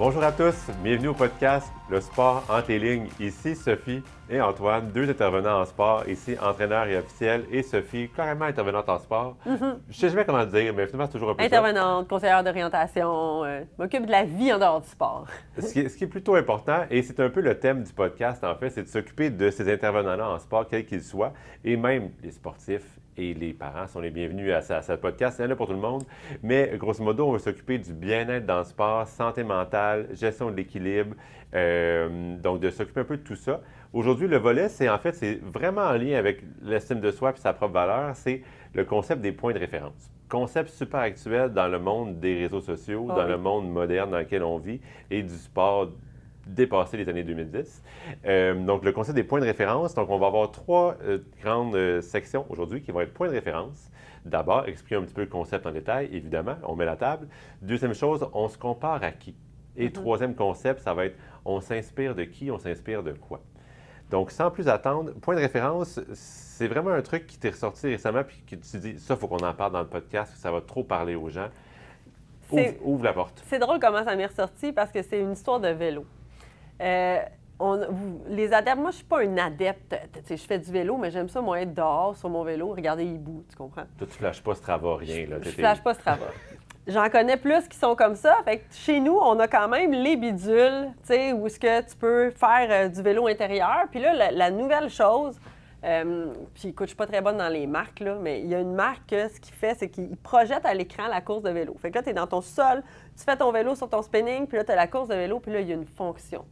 Bonjour à tous, bienvenue au podcast Le sport en tes lignes. Ici Sophie et Antoine, deux intervenants en sport, ici entraîneur et officiel, et Sophie, carrément intervenante en sport. Je sais jamais comment le dire, mais finalement c'est toujours un peu intervenante, conseillère d'orientation, m'occupe de la vie en dehors du sport. Ce qui est plutôt important, et c'est un peu le thème du podcast en fait, c'est de s'occuper de ces intervenants-là en sport, quels qu'ils soient, et même les sportifs et les parents sont les bienvenus à ce podcast. C'est là pour tout le monde. Mais grosso modo, on va s'occuper du bien-être dans le sport, santé mentale, gestion de l'équilibre, donc de s'occuper un peu de tout ça. Aujourd'hui, le volet, c'est vraiment en lien avec l'estime de soi et sa propre valeur. C'est le concept des points de référence. Concept super actuel dans le monde des réseaux sociaux, dans le monde moderne dans lequel on vit et du sport dépassé les années 2010. Donc, le concept des points de référence. Donc, on va avoir trois grandes sections aujourd'hui qui vont être points de référence. D'abord, expliquer un petit peu le concept en détail, évidemment. On met la table. Deuxième chose, on se compare à qui? Et troisième concept, ça va être on s'inspire de qui, on s'inspire de quoi? Donc, sans plus attendre, point de référence, c'est vraiment un truc qui t'est ressorti récemment puis que tu te dis, ça, il faut qu'on en parle dans le podcast, ça va trop parler aux gens. Ouvre la porte. C'est drôle comment ça m'est ressorti parce que c'est une histoire de vélo. Les adeptes, moi, je suis pas une adepte. Je fais du vélo, mais j'aime ça, moi, être dehors sur mon vélo, regarder les bouts, tu comprends? Toi, tu flashes pas Strava, rien. Là. Je flash pas Strava. J'en connais plus qui sont comme ça. Fait que chez nous, on a quand même les bidules, tu sais, où est-ce que tu peux faire du vélo intérieur. Puis là, la nouvelle chose, puis écoute, je suis pas très bonne dans les marques, là, mais il y a une marque que ce qu'il fait, c'est qu'il projette à l'écran la course de vélo. Fait que là, tu es dans ton sol, tu fais ton vélo sur ton spinning, puis là, tu as la course de vélo, puis là, il y a une fonction.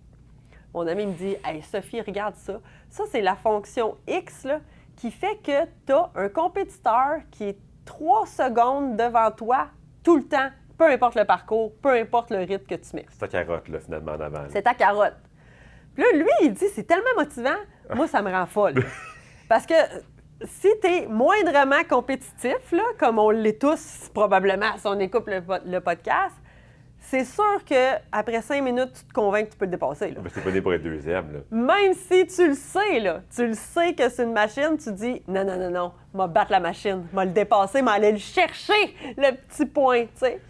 Mon ami me dit « Hey, Sophie, regarde ça. » Ça, c'est la fonction X là, qui fait que tu as un compétiteur qui est 3 secondes devant toi tout le temps, peu importe le parcours, peu importe le rythme que tu mets. C'est ta carotte, là, finalement, en avant. C'est ta carotte. Puis là, lui, il dit « C'est tellement motivant. » Moi, ça me rend folle. Parce que si tu es moindrement compétitif, là, comme on l'est tous probablement si on écoute le podcast, c'est sûr qu'après 5 minutes, tu te convaincs que tu peux le dépasser. Là. Mais c'est pas né pour être deuxième. Là. Même si tu le sais, là, tu le sais que c'est une machine, tu dis « Non, m'a battre la machine, m'a le dépasser, m'a aller le chercher, le petit point. » tu sais.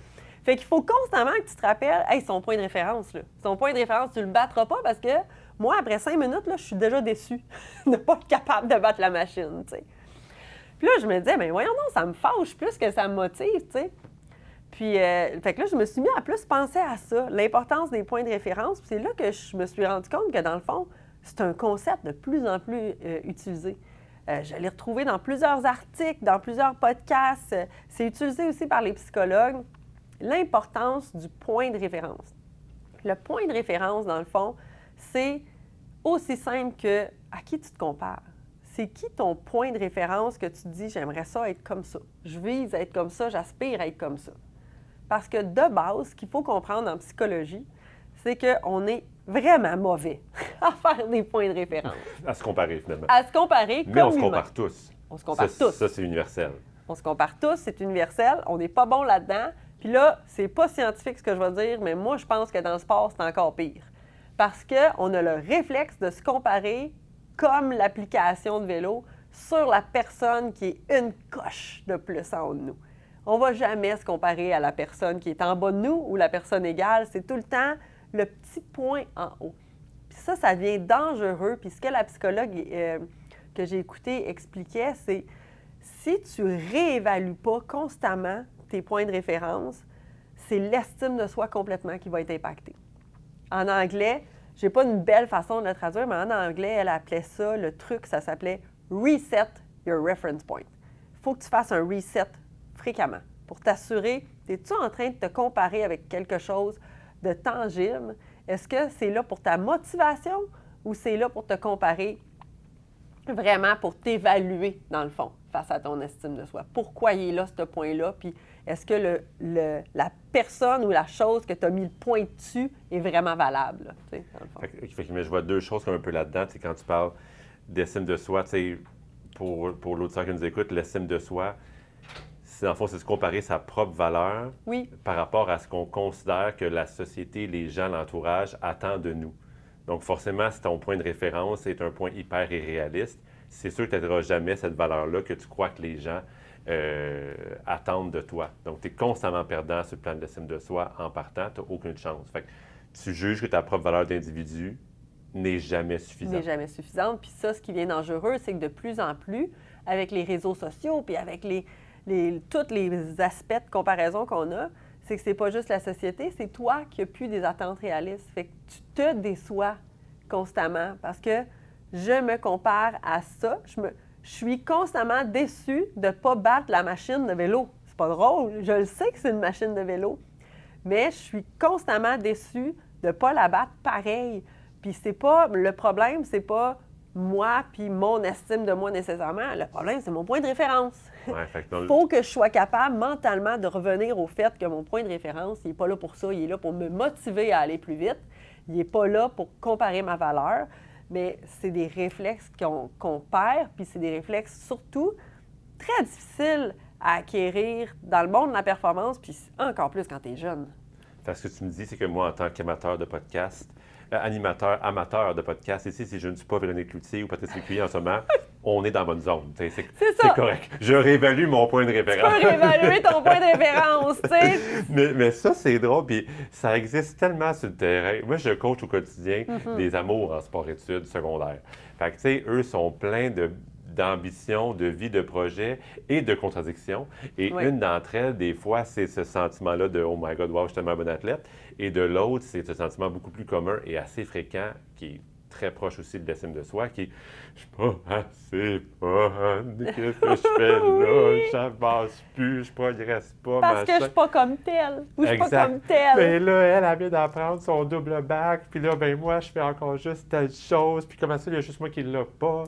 Fait qu'il faut constamment que tu te rappelles « Hey, son point de référence, là. Son point de référence, tu le battras pas parce que moi, après 5 minutes, là, je suis déjà déçue de ne pas être capable de battre la machine. » tu sais. Puis là, je me disais « Ben voyons non, ça me fâche plus que ça me motive. » tu sais. Puis, fait que là, je me suis mis à plus penser à ça, l'importance des points de référence. Puis c'est là que je me suis rendu compte que, dans le fond, c'est un concept de plus en plus utilisé. Je l'ai retrouvé dans plusieurs articles, dans plusieurs podcasts. C'est utilisé aussi par les psychologues. L'importance du point de référence. Le point de référence, dans le fond, c'est aussi simple que à qui tu te compares. C'est qui ton point de référence que tu te dis « J'aimerais ça être comme ça. Je vise à être comme ça, j'aspire à être comme ça. » Parce que de base, ce qu'il faut comprendre en psychologie, c'est qu'on est vraiment mauvais à faire des points de référence. À se comparer, finalement. À se comparer comme mais on se compare tous. On se compare tous. Ça, c'est universel. On se compare tous, c'est universel. On n'est pas bon là-dedans. Puis là, c'est pas scientifique ce que je vais dire, mais moi, je pense que dans le sport, c'est encore pire. Parce qu'on a le réflexe de se comparer comme l'application de vélo sur la personne qui est une coche de plus en haut de nous. On ne va jamais se comparer à la personne qui est en bas de nous ou la personne égale. C'est tout le temps le petit point en haut. Puis ça devient dangereux. Puis ce que la psychologue que j'ai écoutée expliquait, c'est si tu réévalues pas constamment tes points de référence, c'est l'estime de soi complètement qui va être impactée. En anglais, je n'ai pas une belle façon de le traduire, mais en anglais, elle appelait ça, le truc, ça s'appelait « reset your reference point ». Il faut que tu fasses un reset fréquemment pour t'assurer, es-tu en train de te comparer avec quelque chose de tangible? Est-ce que c'est là pour ta motivation ou c'est là pour te comparer vraiment pour t'évaluer, dans le fond, face à ton estime de soi? Pourquoi il est là, ce point-là? Puis est-ce que la personne ou la chose que tu as mis le point dessus est vraiment valable, là, dans le fond? Mais je vois deux choses comme un peu là-dedans. Quand tu parles d'estime de soi, pour l'auditeur qui nous écoute, l'estime de soi, dans le fond, c'est se comparer sa propre valeur par rapport à ce qu'on considère que la société, les gens, l'entourage attendent de nous. Donc, forcément, si ton point de référence est un point hyper irréaliste, c'est sûr que tu n'auras jamais cette valeur-là que tu crois que les gens attendent de toi. Donc, tu es constamment perdant sur le plan de l'estime de soi en partant, tu n'as aucune chance. Fait que tu juges que ta propre valeur d'individu n'est jamais suffisante. N'est jamais suffisante. Puis ça, ce qui vient dangereux, c'est que de plus en plus, avec les réseaux sociaux, puis avec tous les aspects de comparaison qu'on a, c'est que c'est pas juste la société, c'est toi qui n'as plus des attentes réalistes. Fait que tu te déçois constamment parce que je me compare à ça. Je suis constamment déçue de ne pas battre la machine de vélo. C'est pas drôle, je le sais que c'est une machine de vélo, mais je suis constamment déçue de ne pas la battre pareil. Puis c'est pas, le problème, c'est pas moi puis mon estime de moi nécessairement. Le problème, c'est mon point de référence. Ouais, Il faut que je sois capable mentalement de revenir au fait que mon point de référence, il n'est pas là pour ça, il est là pour me motiver à aller plus vite. Il n'est pas là pour comparer ma valeur, mais c'est des réflexes qu'on perd, puis c'est des réflexes surtout très difficiles à acquérir dans le monde de la performance, puis encore plus quand tu es jeune. Parce que tu me dis, c'est que moi, en tant qu'amateur de podcast, amateur de podcast, ici, si je ne suis pas Véronique Cloutier ou Patrice Lécuyer en ce moment, on est dans la bonne zone. C'est ça. C'est correct. Je réévalue mon point de référence. Tu peux réévaluer ton point de référence, tu sais. mais ça, c'est drôle, puis ça existe tellement sur le terrain. Moi, je coach au quotidien des amours en sport-études secondaires. Fait que, tu sais, eux sont pleins d'ambition, de vie, de projet et de contradictions. Et une d'entre elles, des fois, c'est ce sentiment-là de « Oh my God, wow, je suis tellement un bon athlète ». Et de l'autre, c'est ce sentiment beaucoup plus commun et assez fréquent, qui est très proche aussi de l'estime de soi, qui est « Je suis pas assez bonne, qu'est-ce que je fais là? J'avance plus, je progresse pas. » Parce que je suis pas comme telle, ou je suis pas comme telle. Mais là, elle vient d'apprendre son double bac, puis là, ben moi, je fais encore juste telle chose, puis comment ça, il y a juste moi qui l'a pas.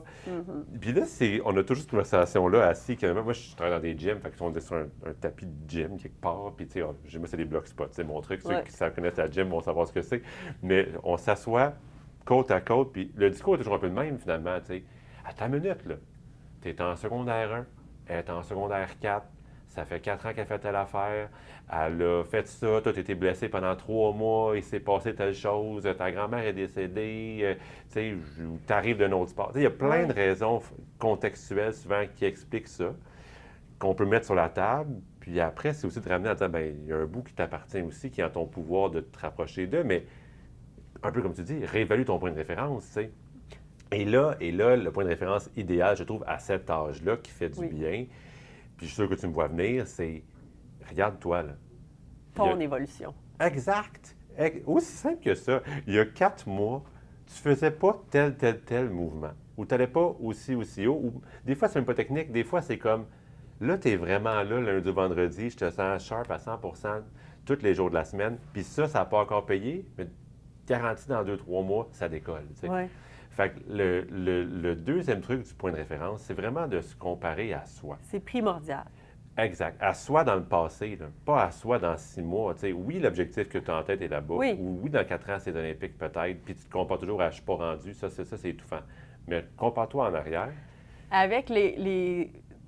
Puis là, on a toujours cette conversation-là assis. Moi, je travaille dans des gyms, fait qu'on est sur un tapis de gym quelque part, puis tu sais, moi, c'est des blocs spots, c'est mon truc. Ceux qui savent connaître la gym vont savoir ce que c'est. Mais on s'assoit côte à côte, puis le discours est toujours un peu le même, finalement, tu sais. Attends une minute, là. Tu es en secondaire 1, elle est en secondaire 4, ça fait 4 ans qu'elle fait telle affaire, elle a fait ça, toi, tu été blessé pendant 3 mois, il s'est passé telle chose, ta grand-mère est décédée, tu sais, tu arrives d'un autre sport. Tu sais, il y a plein de raisons contextuelles, souvent, qui expliquent ça, qu'on peut mettre sur la table. Puis après, c'est aussi de ramener à dire, bien, il y a un bout qui t'appartient aussi, qui est en ton pouvoir de te rapprocher d'eux, mais un peu comme tu dis, réévalue ton point de référence, tu sais. Et là, le point de référence idéal, je trouve, à cet âge-là, qui fait du bien, puis je suis sûr que tu me vois venir, c'est, regarde-toi, là. Ton évolution. Exact. Aussi simple que ça. Il y a 4 mois, tu faisais pas tel mouvement, ou tu n'allais pas aussi haut, ou des fois, c'est même pas technique, des fois, c'est comme, là, tu es vraiment là, lundi au vendredi, je te sens sharp à 100% tous les jours de la semaine, puis ça n'a pas encore payé, mais garanti dans 2-3 mois, ça décolle. Tu sais. Ouais. Fait que le deuxième truc du point de référence, c'est vraiment de se comparer à soi. C'est primordial. Exact. À soi dans le passé, là, pas à soi dans 6 mois. Tu sais, oui, l'objectif que tu as en tête est là-bas. Oui. Ou oui, dans 4 ans, c'est olympique peut-être, puis tu te compares toujours à « je suis pas rendu », ça, c'est étouffant. Mais compare-toi en arrière. Avec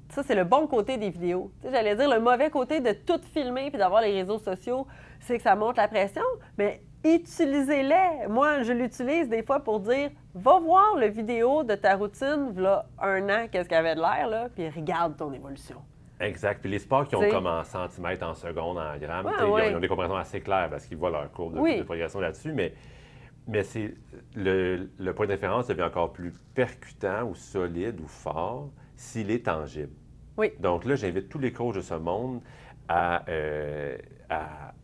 ça, c'est le bon côté des vidéos. Tu sais, j'allais dire, le mauvais côté de tout filmer puis d'avoir les réseaux sociaux, c'est que ça monte la pression, mais utilisez-les. Moi, je l'utilise des fois pour dire, va voir le vidéo de ta routine, voilà 1 an, qu'est-ce qu'elle avait de l'air, là, puis regarde ton évolution. Exact. Puis les sports qui ont comme en centimètres, en secondes, en grammes, ils ont des comparaisons assez claires parce qu'ils voient leur courbe de progression là-dessus, mais c'est le point de référence devient encore plus percutant ou solide ou fort s'il est tangible. Oui. Donc là, j'invite tous les coachs de ce monde à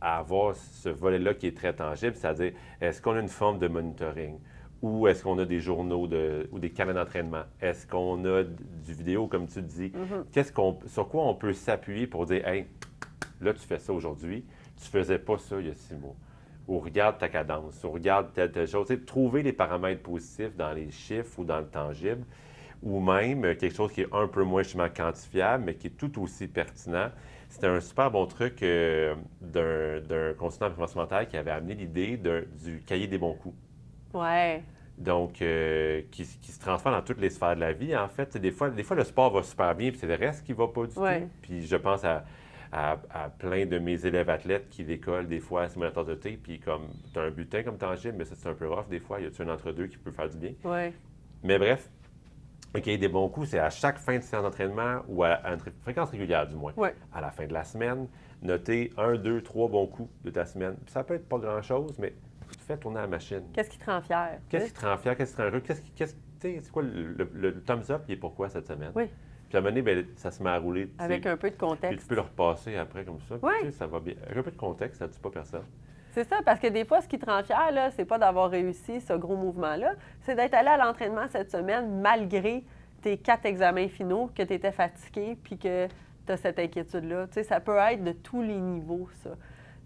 avoir ce volet-là qui est très tangible, c'est-à-dire, est-ce qu'on a une forme de monitoring? Ou est-ce qu'on a des journaux ou des carnets d'entraînement? Est-ce qu'on a du vidéo, comme tu dis? Sur quoi on peut s'appuyer pour dire, hey, là, tu fais ça aujourd'hui, tu faisais pas ça il y a 6 mois. Ou regarde ta cadence, ou regarde telle chose. Tu sais, trouver les paramètres positifs dans les chiffres ou dans le tangible, ou même quelque chose qui est un peu moins justement quantifiable, mais qui est tout aussi pertinent. C'était un super bon truc d'un consultant en performance mentale qui avait amené l'idée du cahier des bons coups. Ouais. Donc, qui se transforme dans toutes les sphères de la vie. En fait, des fois, le sport va super bien, puis c'est le reste qui ne va pas du tout. Puis je pense à plein de mes élèves athlètes qui décollent des fois à simulateur de thé, puis comme, tu as un butin comme tangible, mais ça, c'est un peu rough des fois. Il y a un entre-deux qui peut faire du bien. Ouais. Mais bref, le cahier des bons coups, c'est à chaque fin de séance d'entraînement ou à une fréquence régulière, du moins. À la fin de la semaine, noter 1, 2, 3 bons coups de ta semaine. Puis ça peut être pas grand-chose, mais fait tourner la machine? Qu'est-ce qui te rend fier? Qu'est-ce qui te rend fier? Qu'est-ce qui te rend heureux? C'est quoi le thumbs up, il est pourquoi cette semaine? Oui. Puis à un moment donné, ben, ça se met à rouler. Avec un peu de Puis contexte. tu peux le repasser après comme ça. Oui. Puis, ça va bien. Avec un peu de contexte, ça ne tue pas personne. C'est ça, parce que des fois, ce qui te rend fier, là, c'est pas d'avoir réussi ce gros mouvement-là, c'est d'être allé à l'entraînement cette semaine malgré tes 4 examens finaux, que tu étais fatigué, puis que tu as cette inquiétude-là. Tu sais, ça peut être de tous les niveaux, ça.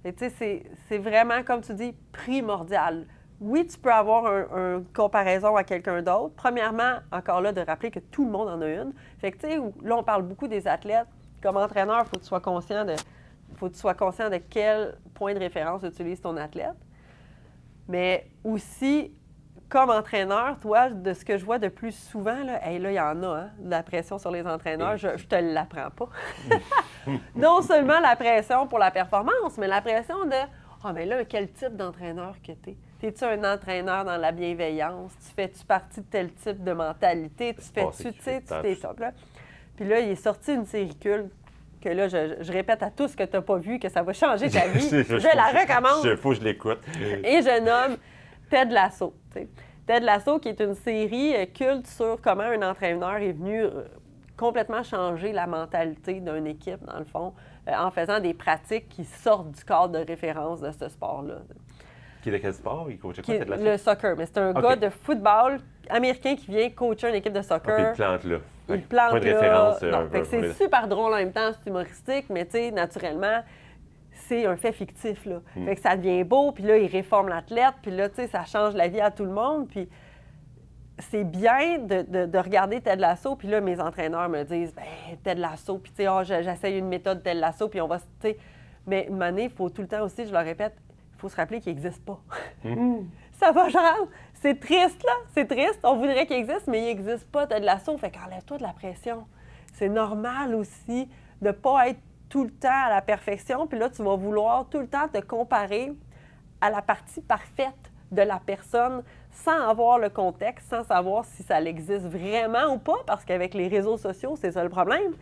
Et tu sais, c'est vraiment, comme tu dis, primordial. Oui, tu peux avoir une comparaison à quelqu'un d'autre. Premièrement, encore là, de rappeler que tout le monde en a une. Fait que, tu sais, là, on parle beaucoup des athlètes. Comme entraîneur, il faut que tu sois conscient de quel point de référence utilise ton athlète. Mais aussi, comme entraîneur, toi, de ce que je vois de plus souvent, là, hey, là, il y en a, hein, de la pression sur les entraîneurs, je te l'apprends pas. Non seulement la pression pour la performance, mais la pression de « Ah, mais là, quel type d'entraîneur que t'es? T'es-tu un entraîneur dans la bienveillance? Tu fais-tu partie de tel type de mentalité? Tu fais-tu, tu sais, tu t'es top, là? » Puis là, il est sorti une série culte que là, je répète à tous que tu n'as pas vu, que ça va changer ta vie. Je la recommande. Il faut que je l'écoute. Et je nomme Ted Lasso. T'sais. Ted Lasso, qui est une série culte sur comment un entraîneur est venu complètement changer la mentalité d'une équipe, dans le fond, en faisant des pratiques qui sortent du cadre de référence de ce sport-là. Qui est de quel sport? Il coachait quoi, Ted Lasso? Le soccer. Mais c'est un gars de football américain qui vient coacher une équipe de soccer. Okay, il plante là. Il plante point de là. référence. Non, c'est super drôle en même temps, c'est humoristique, mais tu sais, naturellement, c'est un fait fictif, là. Fait que ça devient beau, puis là, il réforme l'athlète, puis là, tu sais, ça change la vie à tout le monde, puis c'est bien de regarder Ted Lasso, puis là, mes entraîneurs me disent, ben Ted Lasso, puis tu sais, j'essaye une méthode Ted Lasso, puis on va, tu sais, mais une année, il faut tout le temps aussi, je le répète, il faut se rappeler qu'il n'existe pas. Ça va, genre, c'est triste, là, c'est triste, on voudrait qu'il existe, mais il n'existe pas, Ted Lasso, fait qu'enlève-toi de la pression. C'est normal aussi de ne pas être tout le temps à la perfection, puis là, tu vas vouloir tout le temps te comparer à la partie parfaite de la personne sans avoir le contexte, sans savoir si ça existe vraiment ou pas, parce qu'avec les réseaux sociaux, c'est ça le problème.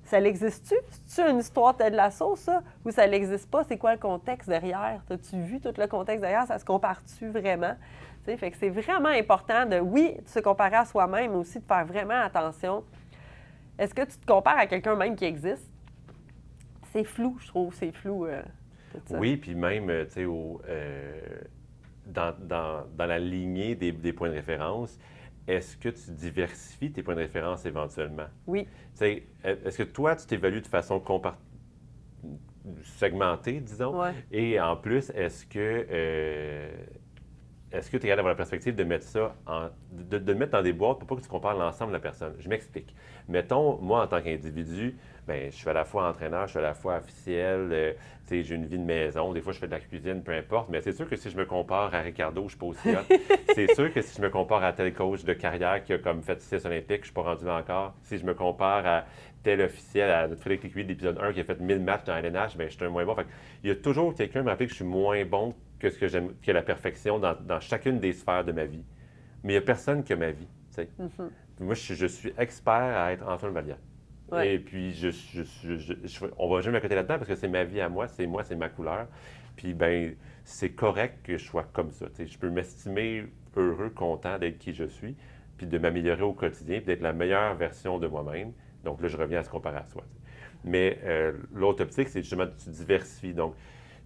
Ça l'existe-tu? C'est-tu une histoire Ted Lasso, ça? Ou ça n'existe pas? C'est quoi le contexte derrière? As-tu vu tout le contexte derrière? Ça se compare-tu vraiment? T'sais, fait que c'est vraiment important de, oui, de se comparer à soi-même, mais aussi de faire vraiment attention. Est-ce que tu te compares à quelqu'un même qui existe? C'est flou, je trouve, c'est flou. Tout ça. Oui, puis même, tu sais, dans la lignée des points de référence, est-ce que tu diversifies tes points de référence éventuellement? Oui. Tu sais, est-ce que toi, tu t'évalues de façon segmentée, disons? Ouais. Et en plus, est-ce que tu es capable d'avoir la perspective de mettre ça de le mettre dans des boîtes pour pas que tu compares l'ensemble de la personne? Je m'explique. Mettons, moi, en tant qu'individu, bien, je suis à la fois entraîneur, je suis à la fois officiel, tu sais, j'ai une vie de maison, des fois je fais de la cuisine, peu importe, mais c'est sûr que si je me compare à Ricardo, je ne suis pas aussi hot. C'est sûr que si je me compare à tel coach de carrière qui a comme fait 6 Olympiques, je ne suis pas rendu là encore. Si je me compare à tel officiel, à Frédéric Lécuyer de l'épisode 1 qui a fait 1000 matchs dans la LNH, bien, je suis un moins bon. Fait il y a toujours quelqu'un qui me rappelle que je suis moins bon que ce que j'aime, que la perfection dans chacune des sphères de ma vie. Mais il n'y a personne qui a ma vie, tu sais. Moi, je suis expert à être Antoine Vallière. Ouais. Et puis, on va jamais à côté là-dedans parce que c'est ma vie à moi, c'est ma couleur. Puis, ben c'est correct que je sois comme ça. T'sais. Je peux m'estimer heureux, content d'être qui je suis, puis de m'améliorer au quotidien, puis d'être la meilleure version de moi-même. Donc là, je reviens à se comparer à soi. T'sais. Mais l'autre optique, c'est justement tu diversifies. Donc,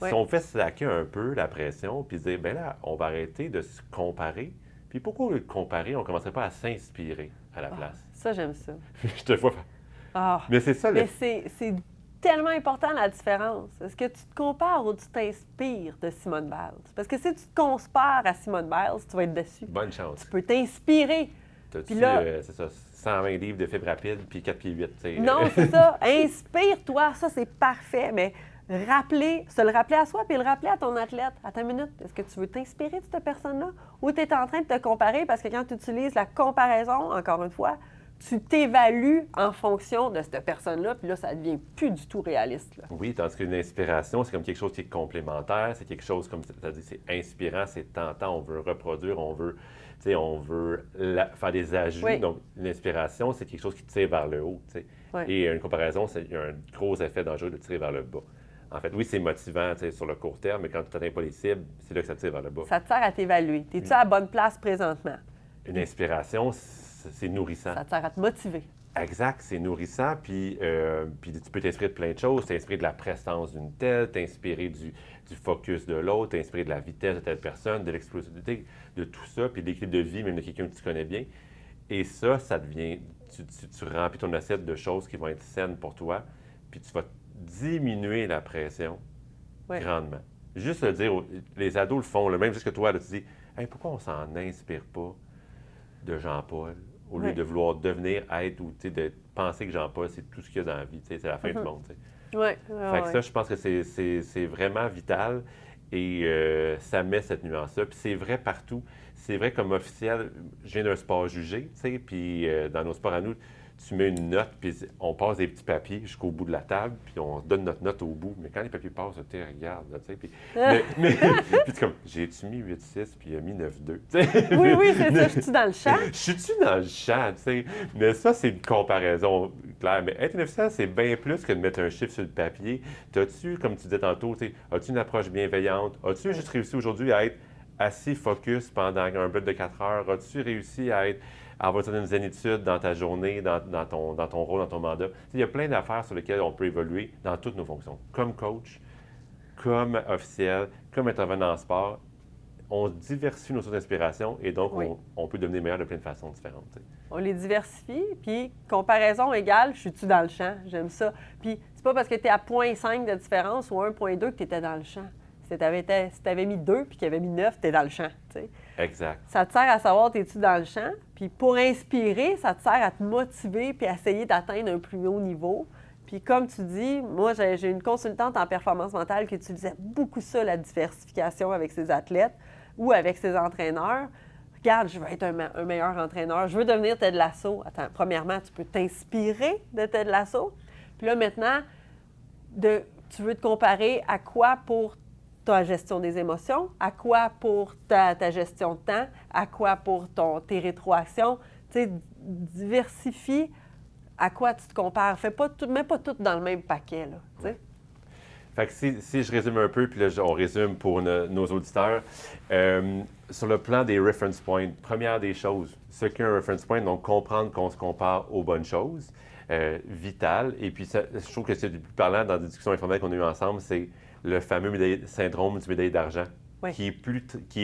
si on fait slacker un peu la pression, puis se dire, ben là, on va arrêter de se comparer. Puis pourquoi le comparer, on ne commencerait pas à s'inspirer à la place? Ça, j'aime ça. Je te vois. Mais c'est ça. Mais c'est tellement important la différence. Est-ce que tu te compares ou tu t'inspires de Simone Biles? Parce que si tu te compares à Simone Biles, tu vas être déçu. Bonne chance. Tu peux t'inspirer. Puis là, c'est ça, 120 livres de fibre rapide puis 4 pieds 8. T'sais. Non, c'est ça. Inspire-toi. Ça, c'est parfait. Mais se le rappeler à soi puis le rappeler à ton athlète. À ta minute, est-ce que tu veux t'inspirer de cette personne-là? Ou tu es en train de te comparer parce que quand tu utilises la comparaison, encore une fois, tu t'évalues en fonction de cette personne-là, puis là, ça devient plus du tout réaliste. Là. Oui, tandis qu'une inspiration, c'est comme quelque chose qui est complémentaire, c'est quelque chose comme, c'est-à-dire, c'est inspirant, c'est tentant, on veut reproduire, on veut faire des ajouts. Oui. Donc, l'inspiration, c'est quelque chose qui tire vers le haut, tu sais. Oui. Et une comparaison, il y a un gros effet dangereux de tirer vers le bas. En fait, oui, c'est motivant sur le court terme, mais quand tu n'atteins pas les cibles, c'est là que ça tire vers le bas. Ça te sert à t'évaluer. Es-tu à la bonne place présentement? Une inspiration, c'est nourrissant. Ça te sert à te motiver. Exact, c'est nourrissant, puis tu peux t'inspirer de plein de choses, t'inspirer de la prestance d'une telle, t'inspirer du focus de l'autre, t'inspirer de la vitesse de telle personne, de l'explosivité, de tout ça, puis de l'équilibre de vie, même de quelqu'un que tu connais bien. Et ça devient, tu remplis ton assiette de choses qui vont être saines pour toi, puis tu vas diminuer la pression grandement. Juste le dire, les ados le font, même juste que toi, là, tu dis, hey, pourquoi on s'en inspire pas de Jean-Paul? Au lieu de vouloir devenir, être ou de penser que Jean-Paul, c'est tout ce qu'il y a dans la vie, c'est la fin du monde. Oui. Fait que ça, je pense que c'est vraiment vital et ça met cette nuance-là. Puis c'est vrai partout. C'est vrai comme officiel, je viens d'un sport jugé, puis dans nos sports à nous, tu mets une note, puis on passe des petits papiers jusqu'au bout de la table, puis on donne notre note au bout. Mais quand les papiers passent, tu regardes, tu sais, puis puis comme, j'ai-tu mis 8-6, puis il a mis 9-2? Oui, c'est ça, je suis dans le champ. Je suis-tu dans le champ, tu sais? Mais ça, c'est une comparaison claire. Mais être un officiel, c'est bien plus que de mettre un chiffre sur le papier. T'as-tu, comme tu disais tantôt, as-tu une approche bienveillante? As-tu juste réussi aujourd'hui à être assez focus pendant un but de 4 heures? As-tu réussi à avoir certaines zénitudes dans ta journée, dans ton rôle, dans ton mandat? Il y a plein d'affaires sur lesquelles on peut évoluer dans toutes nos fonctions. Comme coach, comme officiel, comme intervenant en sport, on diversifie nos sources d'inspiration et donc on peut devenir meilleur de plein de façons différentes. T'sais. On les diversifie, puis comparaison égale, je suis-tu dans le champ? J'aime ça. Puis c'est pas parce que tu es à 0,5 de différence ou 1,2 que tu étais dans le champ. Si tu avais mis 2 puis qu'il avait mis 9, tu es dans le champ. T'sais. Exact. Ça te sert à savoir, es-tu dans le champ? Puis pour inspirer, ça te sert à te motiver puis à essayer d'atteindre un plus haut niveau. Puis comme tu dis, moi, j'ai une consultante en performance mentale qui utilisait beaucoup ça, la diversification avec ses athlètes ou avec ses entraîneurs. Regarde, je veux être un meilleur entraîneur. Je veux devenir Ted Lasso. Attends, premièrement, tu peux t'inspirer de Ted Lasso. Puis là, maintenant, tu veux te comparer à quoi pour ta gestion des émotions, à quoi pour ta gestion de temps, à quoi pour tes rétroactions. Tu sais, diversifie à quoi tu te compares. Mets pas tout dans le même paquet, là, tu sais. Fait que si je résume un peu, puis là, on résume pour nos auditeurs, sur le plan des reference points, première des choses, ce qu'est un reference point, donc comprendre qu'on se compare aux bonnes choses, vital. Et puis, je trouve que c'est le plus parlant dans des discussions informelles qu'on a eues ensemble, c'est le fameux syndrome du médaille d'argent, qui est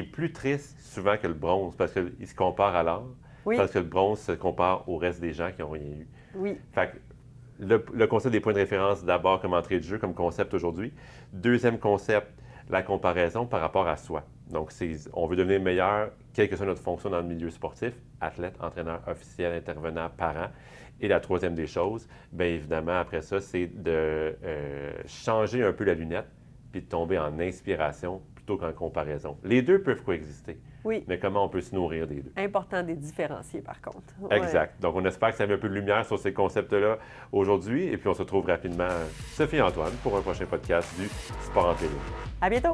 plus triste souvent que le bronze, parce qu'il se compare à l'or, parce que le bronze se compare au reste des gens qui n'ont rien eu. Oui. Fait que, le concept des points de référence, d'abord comme entrée de jeu, comme concept aujourd'hui. Deuxième concept, la comparaison par rapport à soi. Donc, on veut devenir meilleur, quelle que soit notre fonction dans le milieu sportif, athlète, entraîneur, officiel, intervenant, parent. Et la troisième des choses, bien évidemment, après ça, c'est de changer un peu la lunette puis de tomber en inspiration plutôt qu'en comparaison. Les deux peuvent coexister. Oui. Mais comment on peut se nourrir des deux? Important de les différencier, par contre. Exact. Ouais. Donc, on espère que ça met un peu de lumière sur ces concepts-là aujourd'hui. Et puis, on se retrouve rapidement, Sophie et Antoine, pour un prochain podcast du Sport en télé. À bientôt!